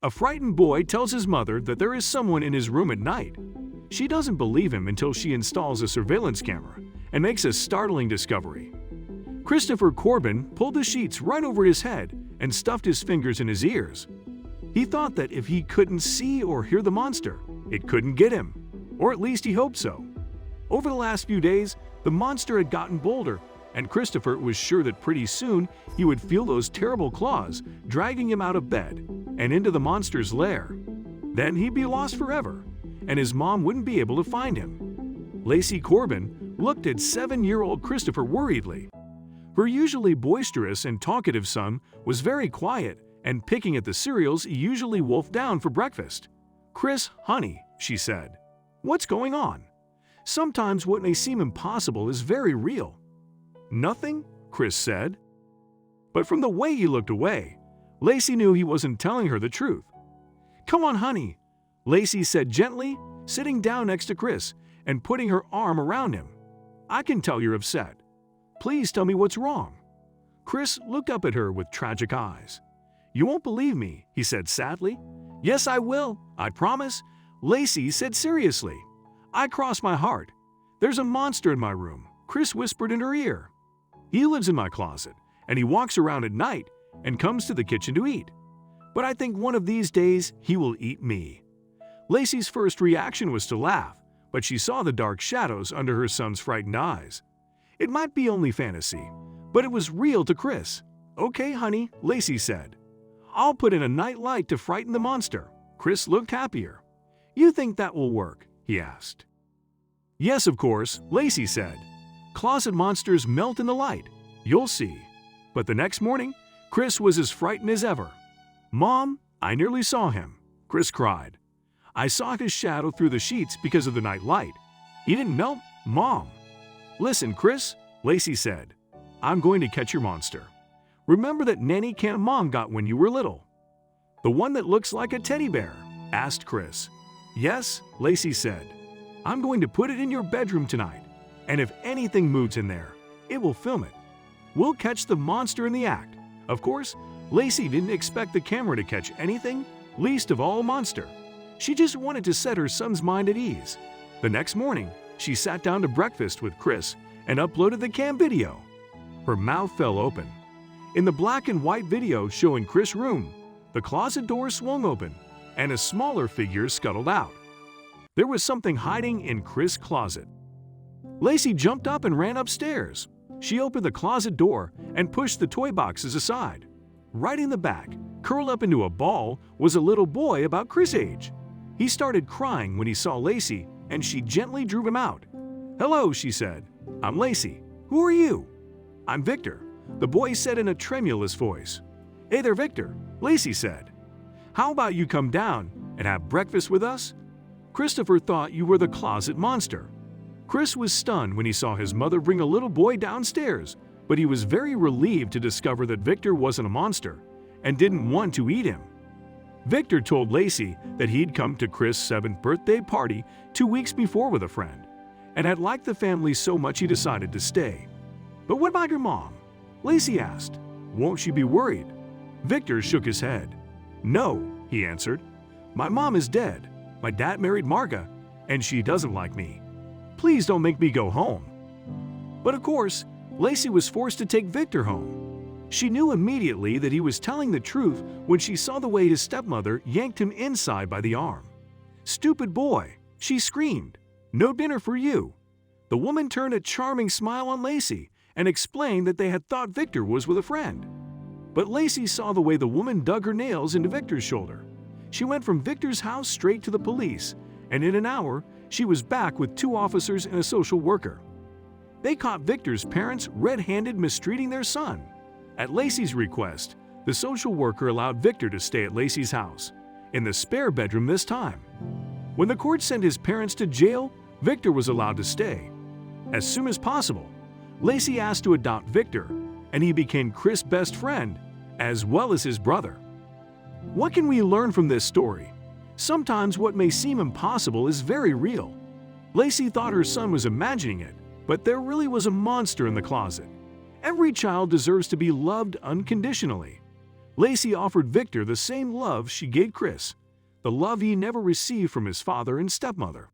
A frightened boy tells his mother that there is someone in his room at night. She doesn't believe him until she installs a surveillance camera and makes a startling discovery. Christopher Corbin pulled the sheets right over his head and stuffed his fingers in his ears. He thought that if he couldn't see or hear the monster, it couldn't get him, or at least he hoped so. Over the last few days, the monster had gotten bolder, and Christopher was sure that pretty soon he would feel those terrible claws dragging him out of bed and into the monster's lair. Then he'd be lost forever, and his mom wouldn't be able to find him. Lacey Corbin looked at 7-year-old Christopher worriedly. Her usually boisterous and talkative son was very quiet and picking at the cereals he usually wolfed down for breakfast. "Chris, honey," she said, "what's going on? Sometimes what may seem impossible is very real." "Nothing," Chris said. But from the way he looked away, Lacey knew he wasn't telling her the truth. "Come on, honey," Lacey said gently, sitting down next to Chris and putting her arm around him. "I can tell you're upset. Please tell me what's wrong." Chris looked up at her with tragic eyes. "You won't believe me," he said sadly. "Yes, I will, I promise," Lacey said seriously. "I cross my heart. There's a monster in my room," Chris whispered in her ear. "He lives in my closet, and he walks around at night and comes to the kitchen to eat. But I think one of these days he will eat me." Lacey's first reaction was to laugh, but she saw the dark shadows under her son's frightened eyes. It might be only fantasy, but it was real to Chris. "Okay, honey," Lacey said. "I'll put in a night light to frighten the monster." Chris looked happier. "You think that will work?" he asked. "Yes, of course," Lacey said. "Closet monsters melt in the light. You'll see." But the next morning, Chris was as frightened as ever. "Mom, I nearly saw him," Chris cried. "I saw his shadow through the sheets because of the night light. He didn't melt, Mom." "Listen, Chris," Lacey said. "I'm going to catch your monster. Remember that nanny cam Mom got when you were little? The one that looks like a teddy bear?" asked Chris. "Yes," Lacey said. "I'm going to put it in your bedroom tonight, and if anything moves in there, it will film it. We'll catch the monster in the act." Of course, Lacey didn't expect the camera to catch anything, least of all a monster. She just wanted to set her son's mind at ease. The next morning, she sat down to breakfast with Chris and uploaded the cam video. Her mouth fell open. In the black and white video showing Chris' room, the closet door swung open and a smaller figure scuttled out. There was something hiding in Chris' closet. Lacey jumped up and ran upstairs. She opened the closet door and pushed the toy boxes aside. Right in the back, curled up into a ball, was a little boy about Chris' age. He started crying when he saw Lacey, and she gently drew him out. "Hello," she said. "I'm Lacey. Who are you?" "I'm Victor," the boy said in a tremulous voice. "Hey there, Victor," Lacey said. "How about you come down and have breakfast with us? Christopher thought you were the closet monster." Chris was stunned when he saw his mother bring a little boy downstairs, but he was very relieved to discover that Victor wasn't a monster and didn't want to eat him. Victor told Lacey that he'd come to Chris' 7th birthday party 2 weeks before with a friend, and had liked the family so much he decided to stay. "But what about your mom?" Lacey asked. "Won't she be worried?" Victor shook his head. "No," he answered. "My mom is dead. My dad married Marga, and she doesn't like me. Please don't make me go home." But of course, Lacey was forced to take Victor home. She knew immediately that he was telling the truth when she saw the way his stepmother yanked him inside by the arm. "Stupid boy," she screamed. "No dinner for you." The woman turned a charming smile on Lacey and explained that they had thought Victor was with a friend. But Lacey saw the way the woman dug her nails into Victor's shoulder. She went from Victor's house straight to the police, and in an hour, she was back with 2 officers and a social worker. They caught Victor's parents red-handed mistreating their son. At Lacey's request, the social worker allowed Victor to stay at Lacey's house, in the spare bedroom this time. When the court sent his parents to jail, Victor was allowed to stay. As soon as possible, Lacey asked to adopt Victor, and he became Chris' best friend, as well as his brother. What can we learn from this story? Sometimes what may seem impossible is very real. Lacey thought her son was imagining it, but there really was a monster in the closet. Every child deserves to be loved unconditionally. Lacey offered Victor the same love she gave Chris, the love he never received from his father and stepmother.